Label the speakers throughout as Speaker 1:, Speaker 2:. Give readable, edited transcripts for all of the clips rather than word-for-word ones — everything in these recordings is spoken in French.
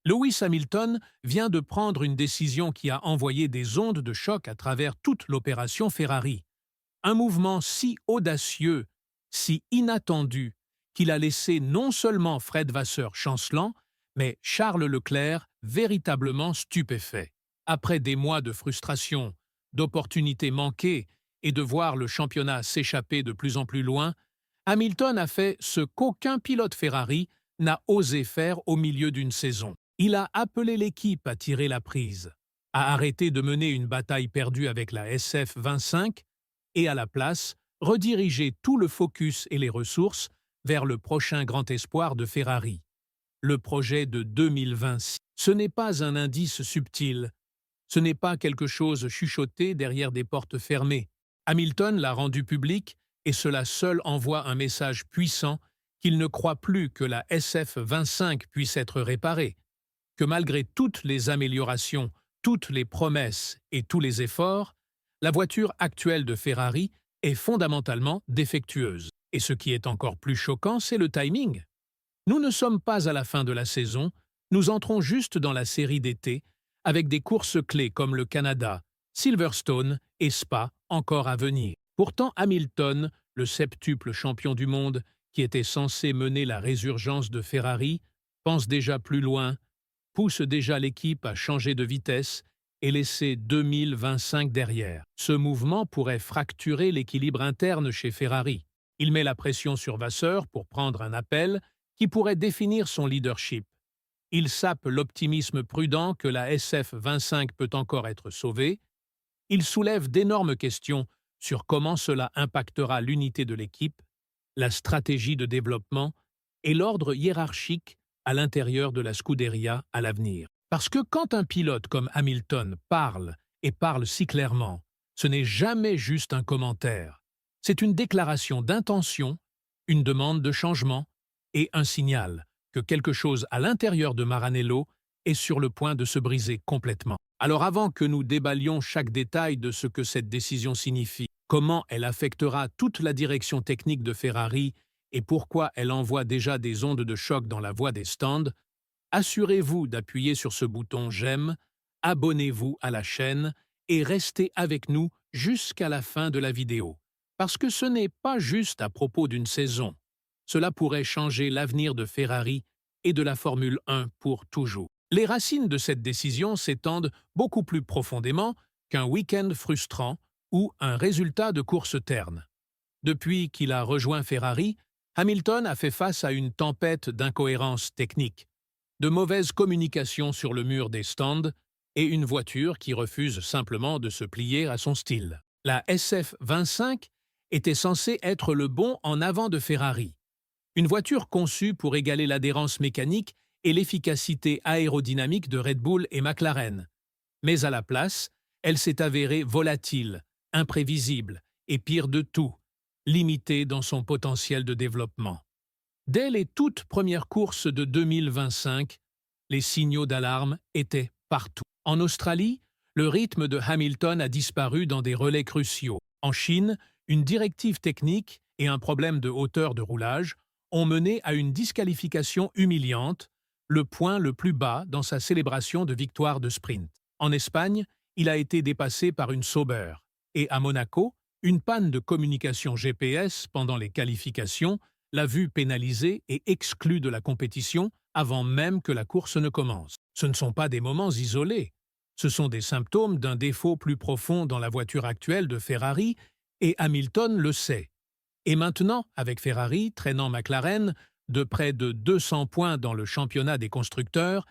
Speaker 1: Lewis Hamilton vient de prendre une décision qui a envoyé des ondes de choc à travers toute l'opération Ferrari. Un mouvement si audacieux, si inattendu, qu'il a laissé non seulement Fred Vasseur chancelant, mais Charles Leclerc véritablement stupéfait. Après des mois de frustration, d'opportunités manquées et de voir le championnat s'échapper de plus en plus loin, Hamilton a fait ce qu'aucun pilote Ferrari n'a osé faire au milieu d'une saison. Il a appelé l'équipe à tirer la prise, à arrêter de mener une bataille perdue avec la SF25 et à la place, rediriger tout le focus et les ressources vers le prochain grand espoir de Ferrari, le projet de 2026. Ce n'est pas un indice subtil, ce n'est pas quelque chose chuchoté derrière des portes fermées. Hamilton l'a rendu public et cela seul envoie un message puissant qu'il ne croit plus que la SF25 puisse être réparée, que malgré toutes les améliorations, toutes les promesses et tous les efforts, la voiture actuelle de Ferrari est fondamentalement défectueuse. Et ce qui est encore plus choquant, c'est le timing. Nous ne sommes pas à la fin de la saison, nous entrons juste dans la série d'été, avec des courses clés comme le Canada, Silverstone et Spa encore à venir. Pourtant, Hamilton, le septuple champion du monde, qui était censé mener la résurgence de Ferrari, pense déjà plus loin, pousse déjà l'équipe à changer de vitesse et laisser 2025 derrière. Ce mouvement pourrait fracturer l'équilibre interne chez Ferrari. Il met la pression sur Vasseur pour prendre un appel qui pourrait définir son leadership. Il sape l'optimisme prudent que la SF25 peut encore être sauvée. Il soulève d'énormes questions sur comment cela impactera l'unité de l'équipe, la stratégie de développement et l'ordre hiérarchique à l'intérieur de la Scuderia à l'avenir. Parce que quand un pilote comme Hamilton parle, et parle si clairement, ce n'est jamais juste un commentaire. C'est une déclaration d'intention, une demande de changement et un signal que quelque chose à l'intérieur de Maranello est sur le point de se briser complètement. Alors avant que nous déballions chaque détail de ce que cette décision signifie, comment elle affectera toute la direction technique de Ferrari et pourquoi elle envoie déjà des ondes de choc dans la voie des stands, assurez-vous d'appuyer sur ce bouton j'aime, abonnez-vous à la chaîne et restez avec nous jusqu'à la fin de la vidéo. Parce que ce n'est pas juste à propos d'une saison. Cela pourrait changer l'avenir de Ferrari et de la Formule 1 pour toujours. Les racines de cette décision s'étendent beaucoup plus profondément qu'un week-end frustrant ou un résultat de course terne. Depuis qu'il a rejoint Ferrari, Hamilton a fait face à une tempête d'incohérences techniques, de mauvaise communication sur le mur des stands et une voiture qui refuse simplement de se plier à son style. La SF25 était censée être le bond en avant de Ferrari, une voiture conçue pour égaler l'adhérence mécanique et l'efficacité aérodynamique de Red Bull et McLaren. Mais à la place, elle s'est avérée volatile, imprévisible et pire de tout, limitée dans son potentiel de développement. Dès les toutes premières courses de 2025, les signaux d'alarme étaient partout. En Australie, le rythme de Hamilton a disparu dans des relais cruciaux. En Chine, une directive technique et un problème de hauteur de roulage ont mené à une disqualification humiliante, le point le plus bas dans sa célébration de victoire de sprint. En Espagne, il a été dépassé par une Sauber. Et à Monaco, une panne de communication GPS pendant les qualifications l'a vu pénalisé et exclu de la compétition avant même que la course ne commence. Ce ne sont pas des moments isolés. Ce sont des symptômes d'un défaut plus profond dans la voiture actuelle de Ferrari, et Hamilton le sait. Et maintenant, avec Ferrari traînant McLaren de près de 200 points dans le championnat des constructeurs,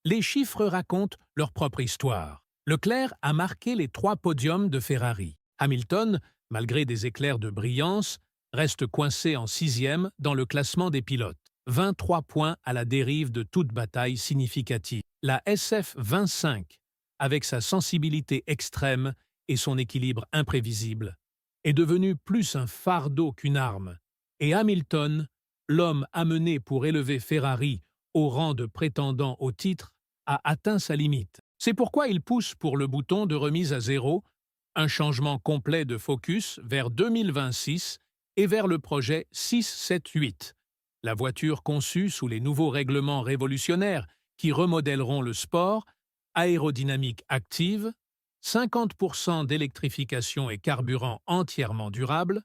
Speaker 1: les chiffres racontent leur propre histoire. Leclerc a marqué les 3 podiums de Ferrari. Hamilton, malgré des éclairs de brillance, reste coincé en 6e dans le classement des pilotes. 23 points à la dérive de toute bataille significative. La SF25, avec sa sensibilité extrême et son équilibre imprévisible, est devenue plus un fardeau qu'une arme. Et Hamilton, l'homme amené pour élever Ferrari au rang de prétendant au titre, a atteint sa limite. C'est pourquoi il pousse pour le bouton de remise à zéro, un changement complet de focus vers 2026 et vers le projet 678, la voiture conçue sous les nouveaux règlements révolutionnaires qui remodèleront le sport, aérodynamique active, 50% d'électrification et carburant entièrement durable,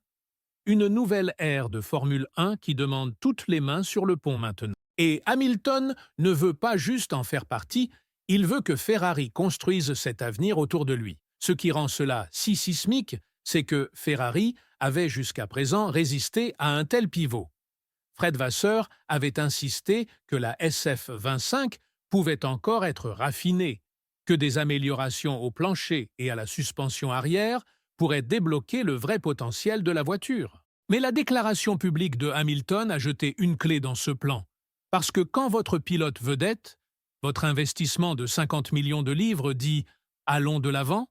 Speaker 1: une nouvelle ère de Formule 1 qui demande toutes les mains sur le pont maintenant. Et Hamilton ne veut pas juste en faire partie, il veut que Ferrari construise cet avenir autour de lui. Ce qui rend cela si sismique, c'est que Ferrari avait jusqu'à présent résisté à un tel pivot. Fred Vasseur avait insisté que la SF25 pouvait encore être raffinée, que des améliorations au plancher et à la suspension arrière pourraient débloquer le vrai potentiel de la voiture. Mais la déclaration publique de Hamilton a jeté une clé dans ce plan, parce que quand votre pilote vedette, votre investissement de 50 millions de livres dit « allons de l'avant »,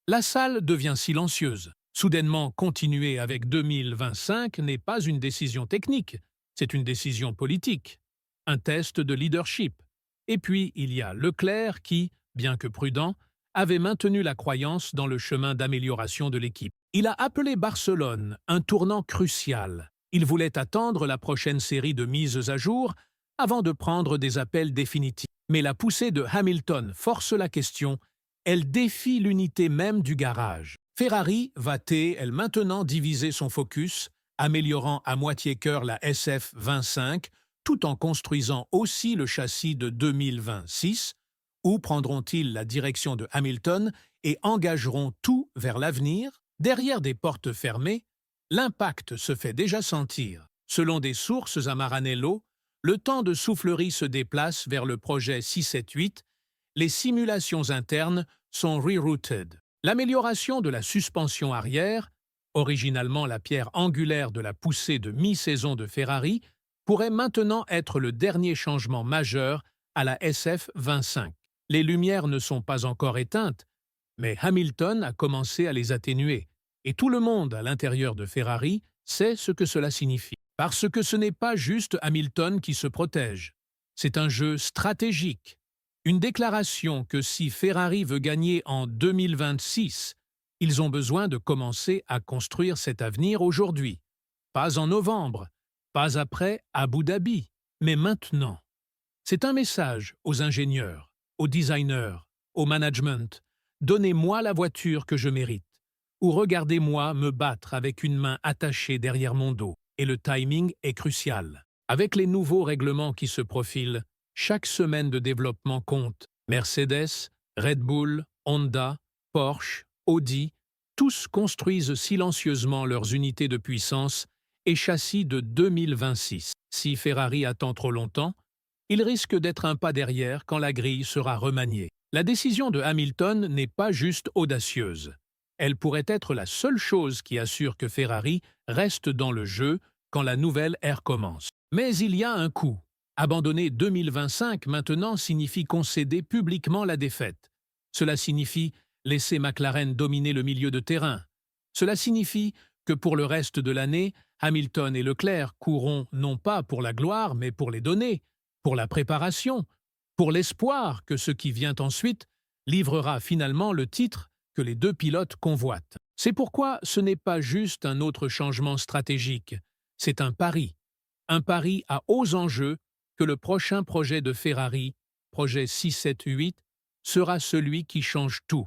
Speaker 1: la salle devient silencieuse. Soudainement, continuer avec 2025 n'est pas une décision technique, c'est une décision politique, un test de leadership. Et puis, il y a Leclerc qui, bien que prudent, avait maintenu la croyance dans le chemin d'amélioration de l'équipe. Il a appelé Barcelone un tournant crucial. Il voulait attendre la prochaine série de mises à jour avant de prendre des appels définitifs. Mais la poussée de Hamilton force la question, elle défie l'unité même du garage. Ferrari va-t-elle, elle, maintenant diviser son focus, améliorant à moitié cœur la SF25, tout en construisant aussi le châssis de 2026, ou prendront-ils la direction de Hamilton et engageront tout vers l'avenir? Derrière des portes fermées, l'impact se fait déjà sentir. Selon des sources à Maranello, le temps de soufflerie se déplace vers le projet 678, les simulations internes sont rerouted. L'amélioration de la suspension arrière, originalement la pierre angulaire de la poussée de mi-saison de Ferrari, pourrait maintenant être le dernier changement majeur à la SF25. Les lumières ne sont pas encore éteintes, mais Hamilton a commencé à les atténuer, et tout le monde à l'intérieur de Ferrari sait ce que cela signifie. Parce que ce n'est pas juste Hamilton qui se protège, c'est un jeu stratégique, une déclaration que si Ferrari veut gagner en 2026, ils ont besoin de commencer à construire cet avenir aujourd'hui. Pas en novembre, pas après Abu Dhabi, mais maintenant. C'est un message aux ingénieurs, aux designers, au management. Donnez-moi la voiture que je mérite. Ou regardez-moi me battre avec une main attachée derrière mon dos. Et le timing est crucial. Avec les nouveaux règlements qui se profilent, chaque semaine de développement compte. Mercedes, Red Bull, Honda, Porsche, Audi, tous construisent silencieusement leurs unités de puissance et châssis de 2026. Si Ferrari attend trop longtemps, il risque d'être un pas derrière quand la grille sera remaniée. La décision de Hamilton n'est pas juste audacieuse. Elle pourrait être la seule chose qui assure que Ferrari reste dans le jeu quand la nouvelle ère commence. Mais il y a un coût. Abandonner 2025 maintenant signifie concéder publiquement la défaite. Cela signifie laisser McLaren dominer le milieu de terrain. Cela signifie que pour le reste de l'année, Hamilton et Leclerc courront non pas pour la gloire, mais pour les données, pour la préparation, pour l'espoir que ce qui vient ensuite livrera finalement le titre que les deux pilotes convoitent. C'est pourquoi ce n'est pas juste un autre changement stratégique, c'est un pari à hauts enjeux que le prochain projet de Ferrari, projet 678, sera celui qui change tout.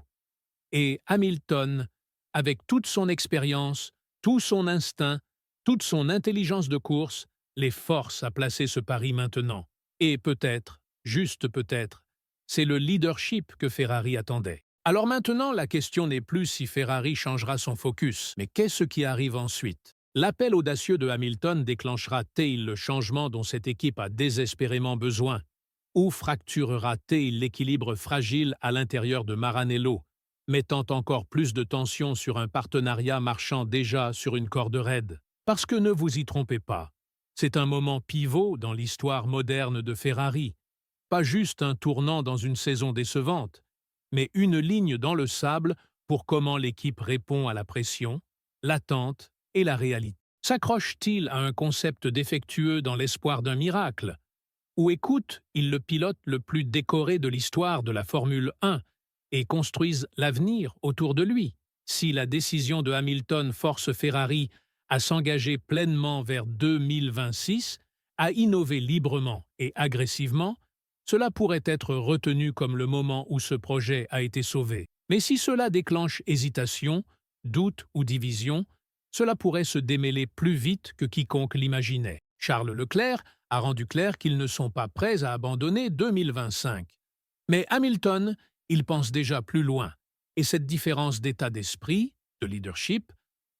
Speaker 1: Et Hamilton, avec toute son expérience, tout son instinct, toute son intelligence de course, les force à placer ce pari maintenant. Et peut-être, juste peut-être, c'est le leadership que Ferrari attendait. Alors maintenant, la question n'est plus si Ferrari changera son focus, mais qu'est-ce qui arrive ensuite? L'appel audacieux de Hamilton déclenchera-t-il le changement dont cette équipe a désespérément besoin? Ou fracturera-t-il l'équilibre fragile à l'intérieur de Maranello, mettant encore plus de tension sur un partenariat marchant déjà sur une corde raide? Parce que ne vous y trompez pas, c'est un moment pivot dans l'histoire moderne de Ferrari, pas juste un tournant dans une saison décevante, mais une ligne dans le sable pour comment l'équipe répond à la pression, l'attente et la réalité. S'accroche-t-il à un concept défectueux dans l'espoir d'un miracle? Ou écoute-il le pilote le plus décoré de l'histoire de la Formule 1 et construisent l'avenir autour de lui? Si la décision de Hamilton force Ferrari à s'engager pleinement vers 2026, à innover librement et agressivement, cela pourrait être retenu comme le moment où ce projet a été sauvé. Mais si cela déclenche hésitation, doute ou division, cela pourrait se démêler plus vite que quiconque l'imaginait. Charles Leclerc a rendu clair qu'ils ne sont pas prêts à abandonner 2025. Mais Hamilton, il pense déjà plus loin, et cette différence d'état d'esprit, de leadership,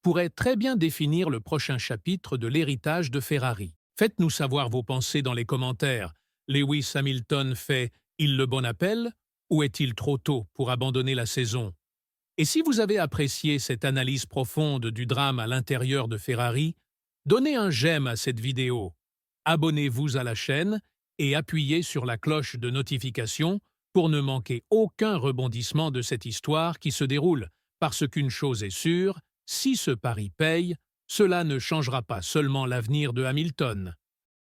Speaker 1: pourrait très bien définir le prochain chapitre de l'héritage de Ferrari. Faites-nous savoir vos pensées dans les commentaires. Lewis Hamilton fait-il le bon appel ou est-il trop tôt pour abandonner la saison? Et si vous avez apprécié cette analyse profonde du drame à l'intérieur de Ferrari, donnez un j'aime à cette vidéo, abonnez-vous à la chaîne et appuyez sur la cloche de notification pour ne manquer aucun rebondissement de cette histoire qui se déroule, parce qu'une chose est sûre, si ce pari paye, cela ne changera pas seulement l'avenir de Hamilton,